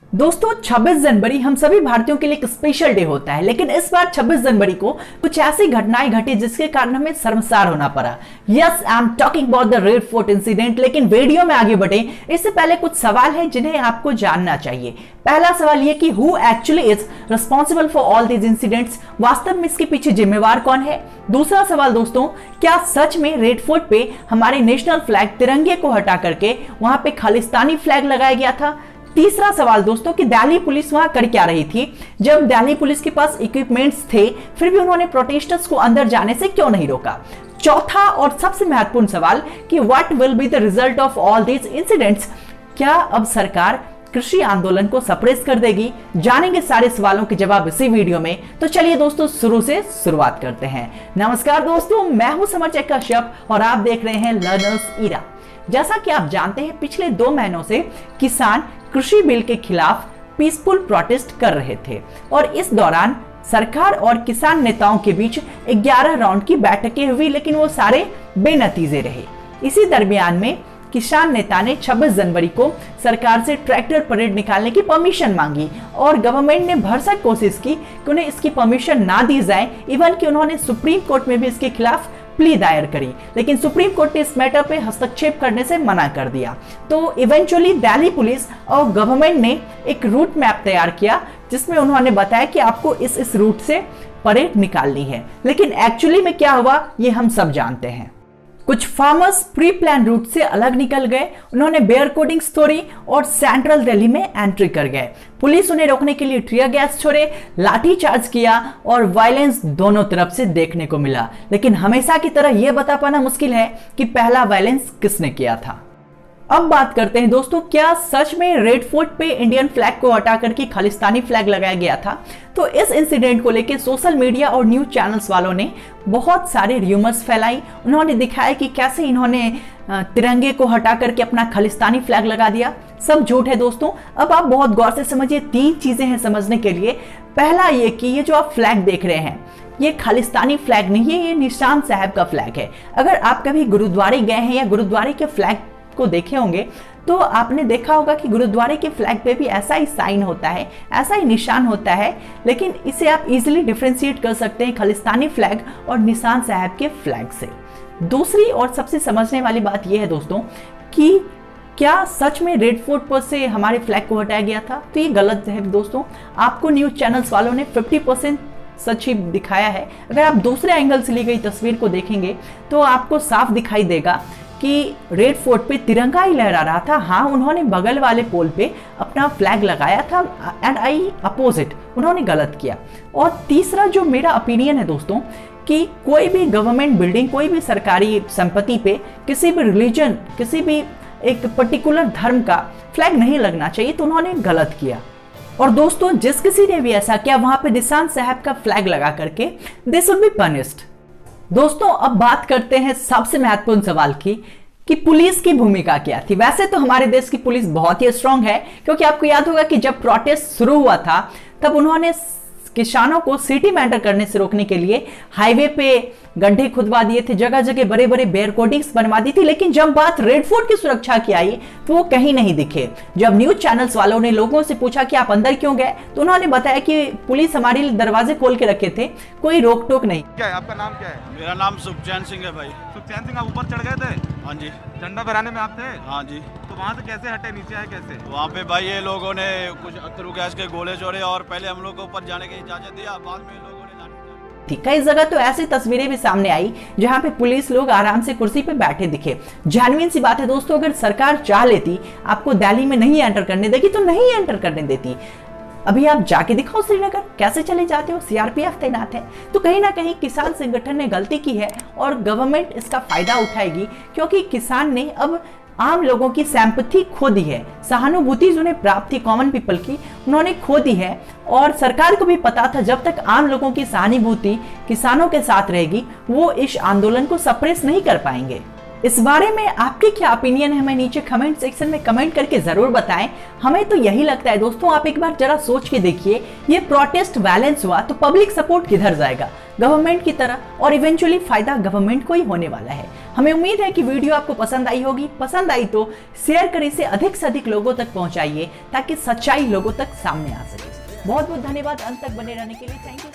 दोस्तों 26 जनवरी हम सभी भारतीयों के लिए एक स्पेशल डे होता है, लेकिन इस बार 26 जनवरी को कुछ ऐसी घटनाएं घटी जिसके कारण हमें शर्मसार होना पड़ा। Yes, I am talking about the red fort incident. लेकिन वीडियो में आगे बढ़े इससे पहले कुछ सवाल है जिन्हें आपको जानना चाहिए। पहला सवाल यह कि who actually is responsible for all these incidents, वास्तव में इसके पीछे जिम्मेवार कौन है। दूसरा सवाल दोस्तों, क्या सच में रेड फोर्ट पे हमारे नेशनल फ्लैग तिरंगे को हटा करके वहां पे खालिस्तानी फ्लैग लगाया गया था। तीसरा सवाल दोस्तों कि दिल्ली पुलिस वहां कर क्या रही थी जब दिल्ली पुलिस के पास इक्विपमेंट्स थे, फिर भी उन्होंने प्रोटेस्टर्स को अंदर जाने से क्यों नहीं रोका। चौथा और सबसे महत्वपूर्ण सवाल कि what will be the result of all these incidents, क्या अब सरकार कृषि आंदोलन को सप्रेस कर देगी। जानेंगे सारे सवालों के जवाब इसी वीडियो में। तो चलिए दोस्तों शुरू से शुरुआत करते हैं। नमस्कार दोस्तों, मैं हूं समरचेक कश्यप और आप देख रहे हैं लर्नर्स इरा। जैसा कि आप जानते हैं, पिछले 2 महीनों से किसान कृषि बिल के खिलाफ पीसफुल प्रोटेस्ट कर रहे थे और इस दौरान सरकार और किसान नेताओं के बीच 11 राउंड की बैठकें हुई, लेकिन वो सारे बेनतीजे रहे। इसी दरमियान में किसान नेता ने 26 जनवरी को सरकार से ट्रैक्टर परेड निकालने की परमिशन मांगी और गवर्नमेंट ने भरसक कोशिश की कि उन्हें इसकी परमिशन ना दी जाए। इवन कि उन्होंने सुप्रीम कोर्ट में भी इसके खिलाफ प्ली दायर करी, लेकिन सुप्रीम कोर्ट ने इस मैटर पे हस्तक्षेप करने से मना कर दिया। तो इवेंचुअली दिल्ली पुलिस और गवर्नमेंट ने एक रूट मैप तैयार किया जिसमें उन्होंने बताया कि आपको इस रूट से परेड निकालनी है, लेकिन एक्चुअली में क्या हुआ ये हम सब जानते हैं। कुछ फार्मर्स प्री प्लान रूट से अलग निकल गए, उन्होंने बेयर कोडिंग्स तोड़ी और सेंट्रल दिल्ली में एंट्री कर गए। पुलिस उन्हें रोकने के लिए टीयर गैस छोड़े, लाठी चार्ज किया और वायलेंस दोनों तरफ से देखने को मिला। लेकिन हमेशा की तरह यह बता पाना मुश्किल है कि पहला वायलेंस किसने किया था। अब बात करते हैं दोस्तों, क्या सच में रेड फोर्ट पे इंडियन फ्लैग को हटा करके खालिस्तानी फ्लैग लगाया गया था। तो इस इंसिडेंट को लेकर सोशल मीडिया और न्यूज चैनल्स वालों ने बहुत सारे र्यूमर्स फैलाई। उन्होंने दिखाया कि कैसे इन्होंने तिरंगे को हटा करके अपना खालिस्तानी फ्लैग लगा दिया। सब झूठ है दोस्तों। अब आप बहुत गौर से समझिए, 3 चीजें हैं समझने के लिए। पहला ये कि ये जो आप फ्लैग देख रहे हैं ये खालिस्तानी फ्लैग नहीं है, ये निशान साहब का फ्लैग है। अगर आप कभी गुरुद्वारे गए हैं या गुरुद्वारे के फ्लैग को देखे होंगे तो आपने देखा होगा कि गुरुद्वारे के फ्लैग पे भी ऐसा ही साइन होता है, ऐसा ही निशान होता है, लेकिन इसे आप इजीली डिफरेंशिएट कर सकते हैं खालिस्तानी फ्लैग और निशान साहब के फ्लैग से। दूसरी और सबसे समझने वाली बात यह है दोस्तों कि क्या सच में रेड फोर्ट पर से हमारे फ्लैग को हटाया गया था। तो ये गलत है दोस्तों। आपको न्यूज चैनल्स वालों ने 50% सच ही दिखाया है। अगर आप दूसरे एंगल से ली गई तस्वीर को देखेंगे तो आपको साफ दिखाई देगा कि रेड फोर्ट पे तिरंगा ही लहरा रहा था। हाँ, उन्होंने बगल वाले पोल पे अपना फ्लैग लगाया था एंड आई अपोज इट, उन्होंने गलत किया। और तीसरा जो मेरा ओपिनियन है दोस्तों कि कोई भी गवर्नमेंट बिल्डिंग, कोई भी सरकारी संपत्ति पे किसी भी रिलीजन, किसी भी एक पर्टिकुलर धर्म का फ्लैग नहीं लगना चाहिए, तो उन्होंने गलत किया। और दोस्तों जिस किसी ने भी ऐसा किया वहां पे निशान साहब का फ्लैग लगा करके दे शुड बी पनिश्ड। दोस्तों अब बात करते हैं सबसे महत्वपूर्ण सवाल की कि पुलिस की भूमिका क्या थी। वैसे तो हमारे देश की पुलिस बहुत ही स्ट्रांग है, क्योंकि आपको याद होगा कि जब प्रोटेस्ट शुरू हुआ था तब उन्होंने किसानों को सिटी में एंटर करने से रोकने के लिए हाईवे पे गड्ढे खुदवा दिए थे, जगह जगह बड़े बड़े बेयर कोडिंग्स बनवा दी थी। लेकिन जब बात रेड फोर्ट की सुरक्षा की आई तो वो कहीं नहीं दिखे। जब न्यूज चैनल्स वालों ने लोगों से पूछा कि आप अंदर क्यों गए, तो उन्होंने बताया कि पुलिस हमारे लिए दरवाजे खोल के रखे थे, कोई रोक टोक नहीं। क्या है आपका नाम क्या है? मेरा नाम सुखचैन सिंह है भाई। सुखचैन सिंह, आप ऊपर चढ़ गए थे? हाँ जी। झंडा फहराने में आप थे? हाँ जी। तो वहाँ से कैसे हटे, नीचे आए कैसे? वहाँ पे भाई ये लोगों ने कुछ अथरू गैस के गोले छोड़े और पहले हम लोग को ऊपर जाने की इजाजत दिया, बाद में लोगों ने लाठी। कई जगह तो ऐसी तस्वीरें भी सामने आई जहां पे पुलिस लोग आराम से कुर्सी पे बैठे दिखे। जेन्युइन सी बात है दोस्तों, अगर सरकार चाह लेती आपको दिल्ली में नहीं एंटर करने देगी तो नहीं एंटर करने देती। अभी आप जाके दिखाओ श्रीनगर कैसे चले जाते हो, सीआरपीएफ तैनात है। तो कहीं ना कहीं किसान संगठन ने गलती की है और गवर्नमेंट इसका फायदा उठाएगी, क्योंकि किसान ने अब आम लोगों की सिंपैथी खो दी है, सहानुभूति जो उन्हें प्राप्त थी कॉमन पीपल की उन्होंने खो दी है। और सरकार को भी पता था जब तक आम लोगों की सहानुभूति किसानों के साथ रहेगी वो इस आंदोलन को सप्रेस नहीं कर पाएंगे। इस बारे में आपके क्या ओपिनियन है हमें नीचे कमेंट सेक्शन में कमेंट करके जरूर बताएं। हमें तो यही लगता है दोस्तों, आप एक बार जरा सोच के देखिए, ये प्रोटेस्ट वायलेंस हुआ तो पब्लिक सपोर्ट किधर जाएगा, गवर्नमेंट की तरह, और इवेंचुअली फायदा गवर्नमेंट को ही होने वाला है। हमें उम्मीद है कि वीडियो आपको पसंद आई होगी। पसंद आई तो शेयर कर इसे अधिक से अधिक लोगों तक पहुंचाइए ताकि सच्चाई लोगों तक सामने आ सके। बहुत बहुत धन्यवाद अंत तक बने रहने के लिए। Thank you.